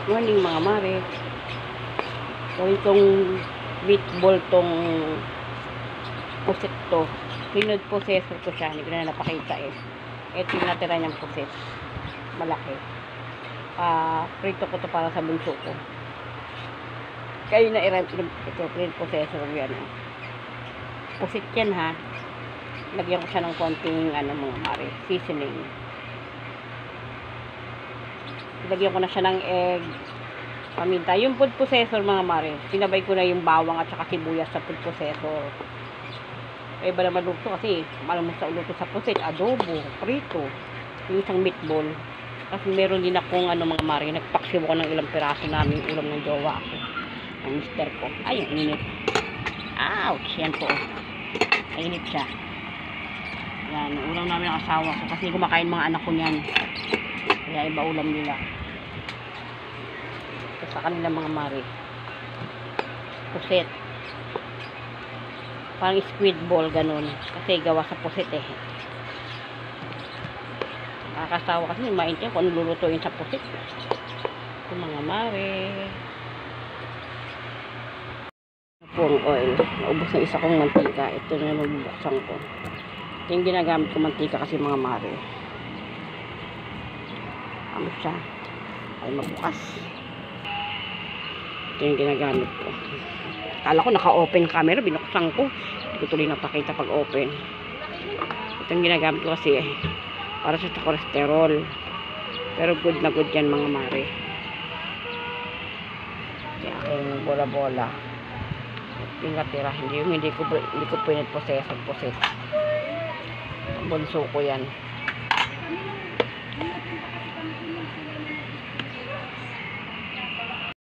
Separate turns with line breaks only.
Morning mga mare. Gawin kong meatball tong pusit to. Pinod processor ko siya. Hindi ko na napakita eh. Ito yung natira niyang pusit. Malaki. Prito ko to para sa bunso ko. Kayo na ito, print processor yan. Pusit yan ha. Lagyan ko siya ng konting mga mare, seasoning. Lagyan ko na siya ng egg, paminta. Yung food processor mga mare, sinabay ko na yung bawang at saka sibuyas sa food processor. Iba naman luto kasi malamang sa luto sa pusit, adobo, prito, yung isang meatball. Kasi meron din akong mga mare, nagpaksiw ko ng ilang piraso namin ulam ng jowa ko, ng mister ko. Ay, ang init. Ouch, yan po. Mainit siya. Yan, ulam namin ng asawa ko kasi kumakain mga anak ko niyan. Kaya iba ulam nila. Ito sa kanila mga mare. Puset. Parang squid ball ganun. Kasi gawa sa puset eh. Nakakasawa kasi mainit kung ano lulutuin sa puset. Ito mga mare. Ito pong oil. Naubos na isa kong mantika. Ito na nabubuksan ko. Ito yung ginagamit ko mantika kasi mga mare. Ano siya? Ay mabukas. Ito yung ginagamit ko. Kala ko naka-open camera, binuksan ko. Hindi ko tuloy napakita pag open. Ito yung ginagamit ko kasi para sa cholesterol. Pero good na good yan mga mare. Kaya aking bola-bola. Ito yung natira. Hindi ko pinag-process. Bunso ko yan.